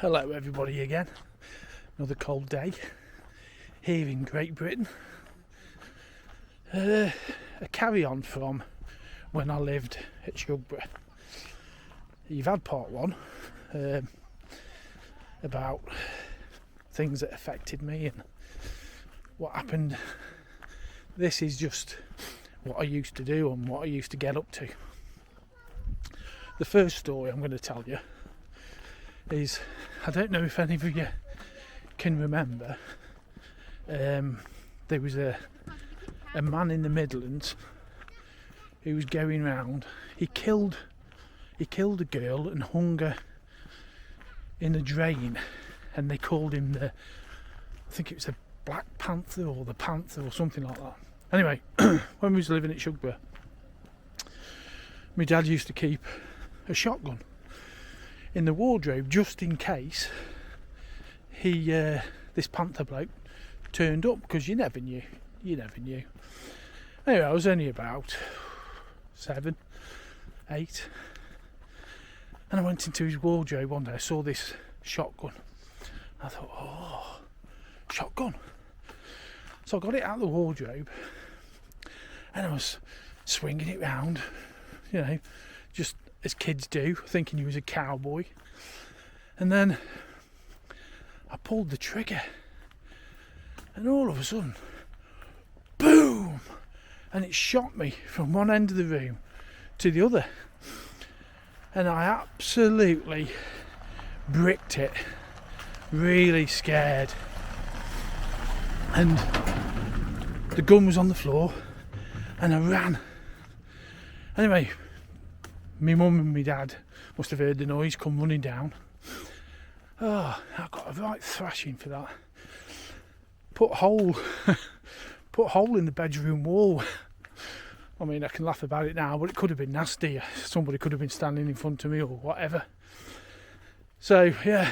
Hello everybody again. Another cold day here in Great Britain. A carry on from when I lived at Shugborough. You've had part one about things that affected me and what happened. This is just what I used to do and what I used to get up to. The first story I'm going to tell you is, I don't know if any of you can remember, there was a man in the Midlands who was going round. He killed a girl and hung her in a drain, and they called him I think it was the Black Panther or the Panther or something like that. Anyway, when we was living at Shugborough, my dad used to keep a shotgun in the wardrobe just in case this Panther bloke turned up, because you never knew. Anyway, I was only about 7, 8, and I went into his wardrobe one day. I saw this shotgun. I thought, oh, shotgun. So I got it out of the wardrobe and I was swinging it round, just as kids do, thinking he was a cowboy. And then I pulled the trigger, and all of a sudden, boom! And it shot me from one end of the room to the other. And I absolutely bricked it, really scared. And the gun was on the floor, and I ran. Anyway, my mum and my dad must have heard the noise, come running down. Oh, I got a right thrashing for that. Put a hole in the bedroom wall. I mean, I can laugh about it now, but it could have been nasty. Somebody could have been standing in front of me or whatever. So yeah,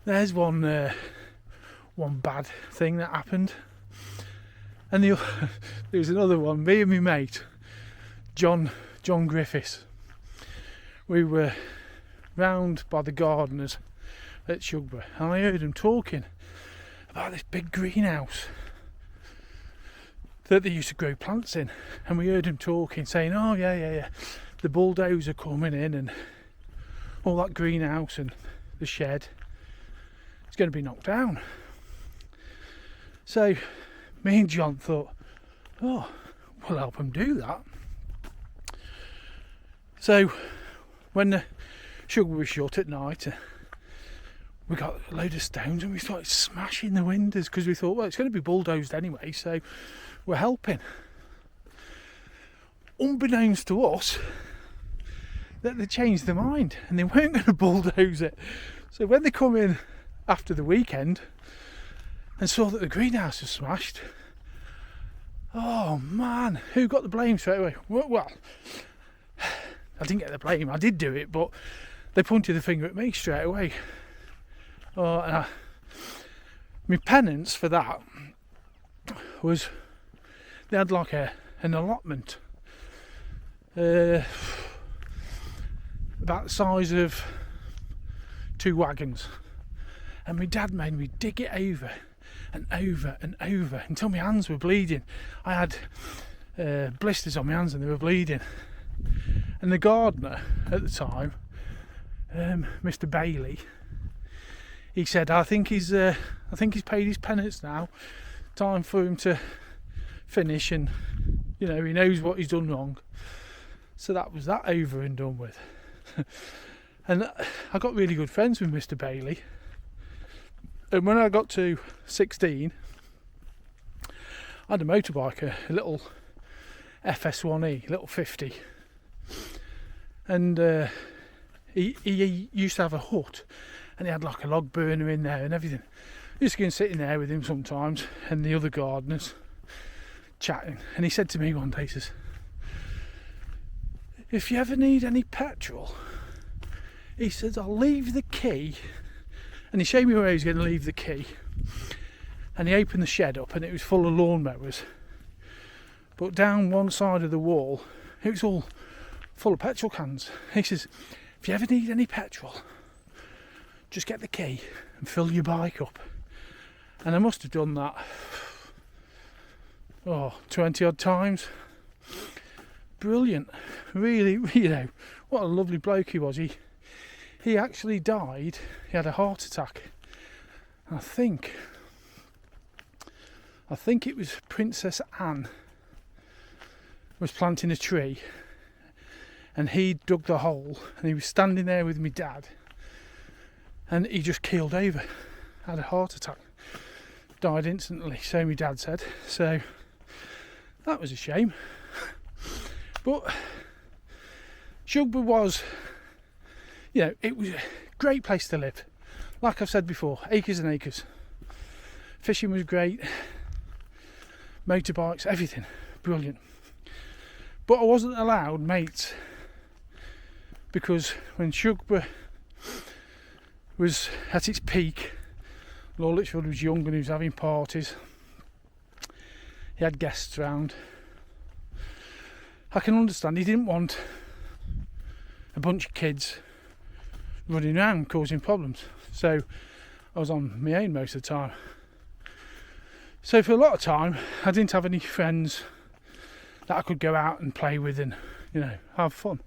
there's one bad thing that happened. And there was another one. Me and my mate, John Griffiths, we were round by the gardeners at Shugborough, and I heard them talking about this big greenhouse that they used to grow plants in. And we heard them talking, saying, oh yeah, the bulldozer coming in and all that greenhouse and the shed, it's going to be knocked down. So me and John thought, oh, we'll help them do that. So when the Shugborough was shut at night, we got a load of stones and we started smashing the windows, because we thought, well, it's going to be bulldozed anyway, so we're helping. Unbeknownst to us, that they changed their mind and they weren't going to bulldoze it. So when they come in after the weekend and saw that the greenhouse was smashed, oh man, who got the blame straight away? Well, I didn't get the blame, I did do it, but they pointed the finger at me straight away. Oh, and my penance for that was, they had like an allotment about the size of 2 wagons, and my dad made me dig it over and over and over until my hands were bleeding. I had blisters on my hands and they were bleeding. And the gardener at the time, Mr. Bailey, he said, I think he's paid his penance now. Time for him to finish, and he knows what he's done wrong. So that was that over and done with. And I got really good friends with Mr. Bailey. And when I got to 16, I had a motorbike, a little FS1E, little 50. And he used to have a hut, and he had like a log burner in there and everything. I used to go and sit in there with him sometimes and the other gardeners chatting. And he said to me one day, he says, if you ever need any petrol, he says, I'll leave the key. And he showed me where he was going to leave the key. And he opened the shed up and it was full of lawnmowers. But down one side of the wall, it was all full of petrol cans. He says, if you ever need any petrol, just get the key and fill your bike up. And I must have done that 20 odd times. Brilliant. Really, what a lovely bloke he was. He actually died. He had a heart attack. I think it was Princess Anne was planting a tree, and he dug the hole, and he was standing there with my dad, and he just keeled over, had a heart attack, died instantly, so my dad said. So that was a shame. But Shugborough was, it was a great place to live. Like I've said before, acres and acres. Fishing was great, motorbikes, everything, brilliant. But I wasn't allowed mates, because when Shugborough was at its peak, Lord Lichfield was young and he was having parties. He had guests round. I can understand he didn't want a bunch of kids running around causing problems. So I was on my own most of the time. So for a lot of time I didn't have any friends that I could go out and play with and, have fun.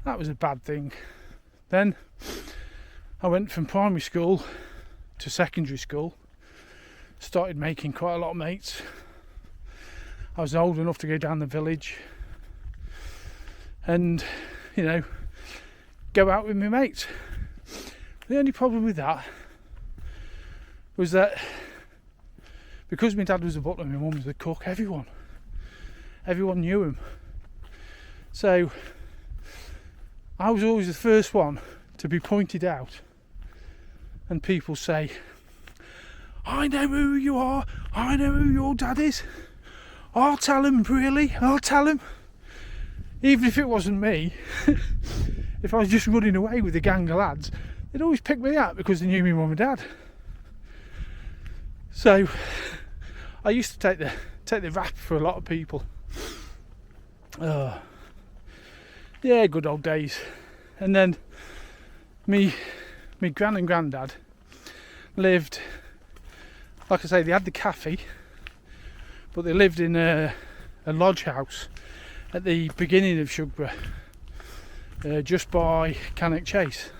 That was a bad thing. Then I went from primary school to secondary school, started making quite a lot of mates. I was old enough to go down the village and, go out with my mates. The only problem with that was that because my dad was a butler and my mum was the cook, everyone knew him. So I was always the first one to be pointed out, and people say, I know who you are, I know who your dad is, I'll tell him, really, I'll tell him. Even if it wasn't me, if I was just running away with a gang of lads, they'd always pick me up because they knew me mum and dad. So I used to take the rap for a lot of people. Yeah, good old days. And then me gran and granddad lived, like I say, they had the cafe, but they lived in a lodge house at the beginning of Shugborough, just by Cannock Chase.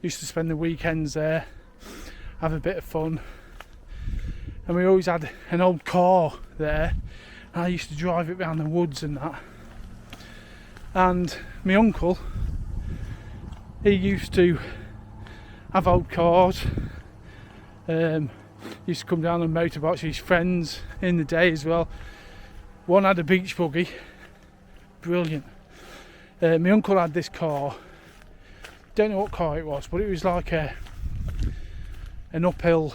Used to spend the weekends there, have a bit of fun, and we always had an old car there, and I used to drive it around the woods and that. And my uncle, he used to have old cars, used to come down on motorbikes with his friends in the day as well. One had a beach buggy, brilliant. My uncle had this car, don't know what car it was, but it was like an uphill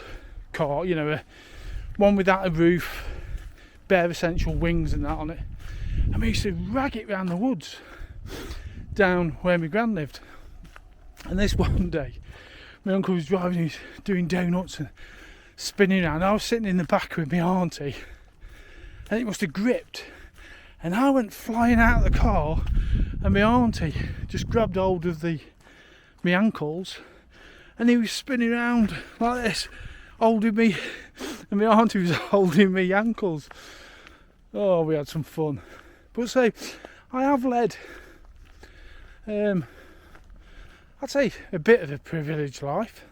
car, one without a roof, bare essential wings and that on it. And we used to rag it round the woods down where my gran lived. And this one day my uncle was driving, he's doing donuts and spinning around. I was sitting in the back with my auntie, and it must have gripped, and I went flying out of the car, and my auntie just grabbed hold of my ankles, and he was spinning around like this, holding me, and my auntie was holding me ankles. Oh, we had some fun. But say, I have led, I'd say a bit of a privileged life,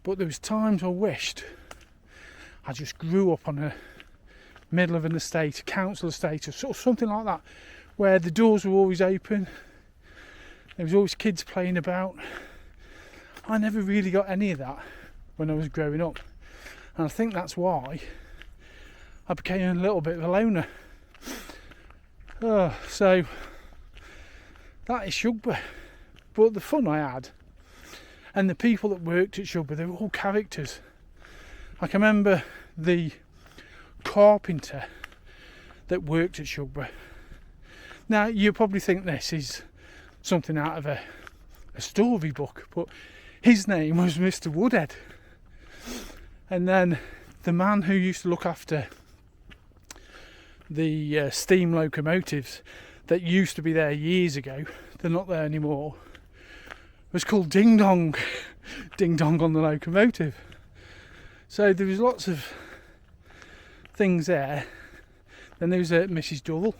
but there was times I wished I just grew up on a middle of an estate, a council estate or sort of something like that, where the doors were always open, there was always kids playing about. I never really got any of that when I was growing up, and I think that's why I became a little bit of a loner. So that is Shugborough. But the fun I had, and the people that worked at Shugborough, they were all characters. I can remember the carpenter that worked at Shugborough. Now you probably think this is something out of a storybook, but his name was Mr. Woodhead. And then the man who used to look after the steam locomotives that used to be there years ago, they're not there anymore, was called Ding Dong. Ding Dong on the locomotive. So there was lots of things there. Then there was Mrs. Dovell,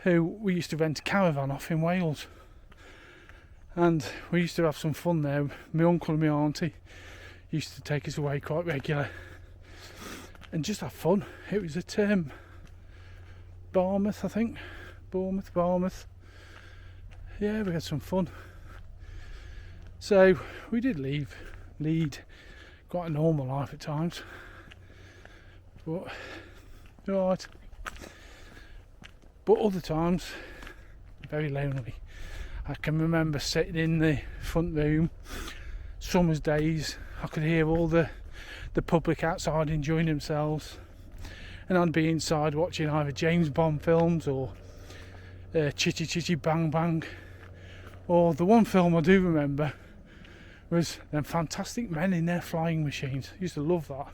who we used to rent a caravan off in Wales. And we used to have some fun there. My uncle and my auntie used to take us away quite regular. And just have fun. It was at Barmouth, I think. Barmouth. Yeah, we had some fun. So we did lead quite a normal life at times. But, right. But other times, very lonely. I can remember sitting in the front room, summer's days, I could hear all the public outside enjoying themselves, and I'd be inside watching either James Bond films or Chitty Chitty Bang Bang, or the one film I do remember was them Fantastic Men in their flying machines. I used to love that.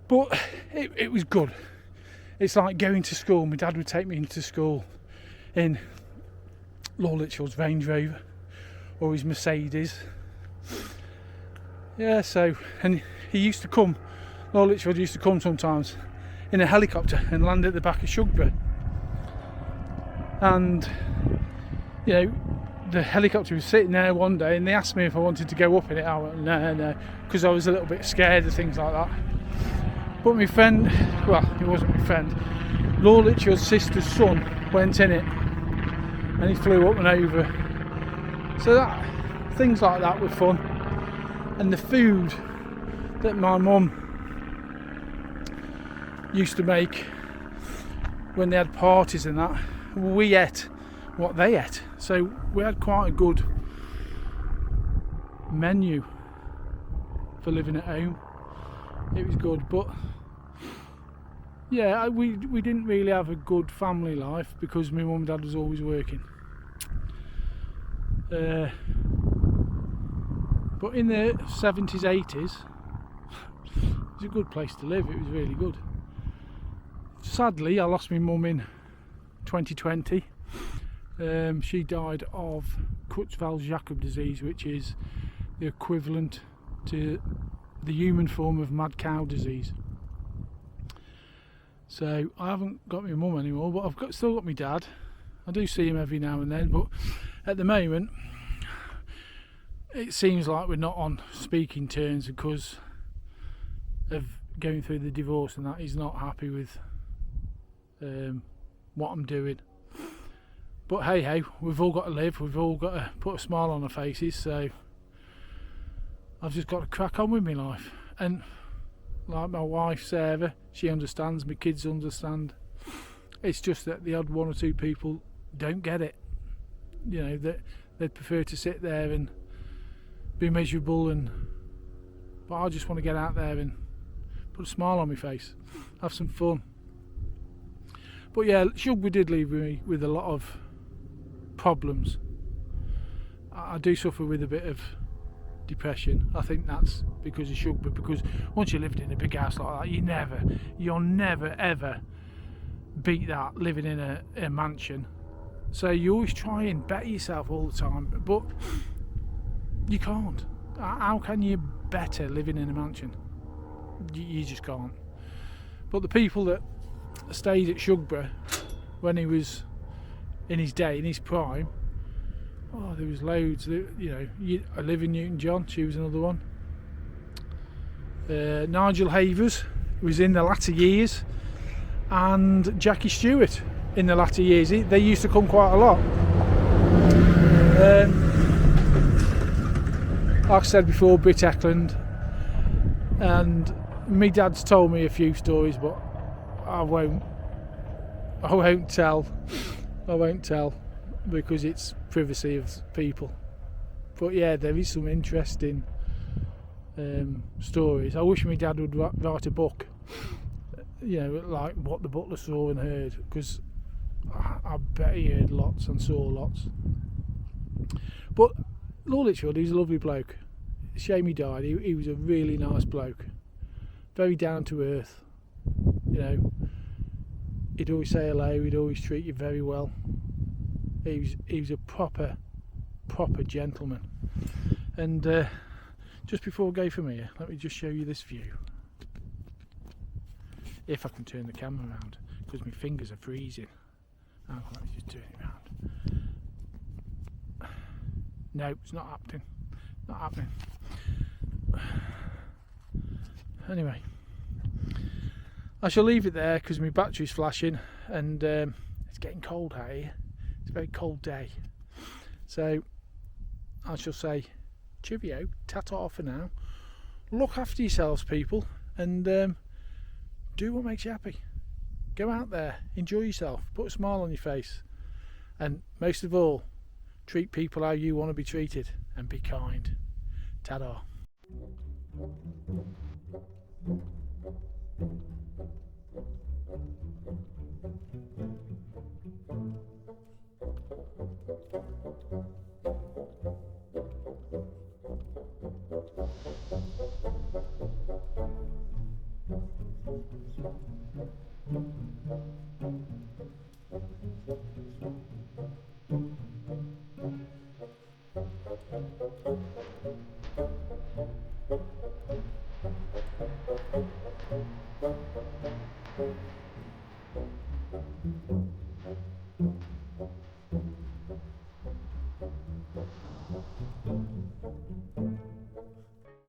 But it was good. It's like going to school. My dad would take me into school in Lord Lichfield's Range Rover or his Mercedes. Yeah, so, and he used to come, Lord Lichfield used to come sometimes in a helicopter and land at the back of Shugborough. And, you know, the helicopter was sitting there one day and they asked me if I wanted to go up in it. I went, no, because I was a little bit scared of things like that. But my friend, well, he wasn't my friend, Lord Lichfield's sister's son went in it and he flew up and over. So that, things like that were fun. And the food that my mum used to make when they had parties and that, we ate what they ate. So we had quite a good menu for living at home. It was good, but yeah, we didn't really have a good family life because my mum and dad was always working. But in the 70s, 80s, it was a good place to live. It was really good. Sadly, I lost my mum in 2020. She died of Creutzfeldt-Jakob disease, which is the equivalent to the human form of mad cow disease. So I haven't got my mum anymore, but I've still got my dad. I do see him every now and then, but at the moment it seems like we're not on speaking terms because of going through the divorce and that. He's not happy with what I'm doing. But hey, we've all got to live, we've all got to put a smile on our faces, so I've just got to crack on with my life. And like my wife Sarah, she understands, my kids understand. It's just that the odd one or two people don't get it. You know, that they'd prefer to sit there and be miserable, but I just want to get out there and put a smile on my face, have some fun. But yeah, Shugborough did leave me with a lot of problems. I do suffer with a bit of depression. I think that's because of Shugborough, because once you lived in a big house like that, you'll never ever beat that, living in a mansion. So you always try and better yourself all the time, but you can't. How can you better living in a mansion? You just can't. But the people that stayed at Shugborough when he was in his day, in his prime, oh, there was loads. You know, Olivia Newton-John, she was another one. Nigel Havers was in the latter years, and Jackie Stewart in the latter years. They used to come quite a lot. Like I said before, Britt Eklund, and my dad's told me a few stories, but I won't tell because it's privacy of people. But yeah, there is some interesting stories. I wish my dad would write a book, you know, like what the butler saw and heard, because I bet he heard lots and saw lots. But Lord Lichfield, he's a lovely bloke. Shame he died. He was a really nice bloke, very down to earth. You know, he'd always say hello. He'd always treat you very well. He was a proper proper gentleman. And just before we go from here, let me just show you this view. If I can turn the camera around, because my fingers are freezing. Oh, let me just turn it around. No, it's not happening. Not happening. Anyway, I shall leave it there because my battery's flashing, and it's getting cold out here. It's a very cold day. So I shall say cheerio, ta-ta for now. Look after yourselves, people, and do what makes you happy. Go out there, enjoy yourself, put a smile on your face, and most of all, treat people how you want to be treated, and be kind. Ta-da.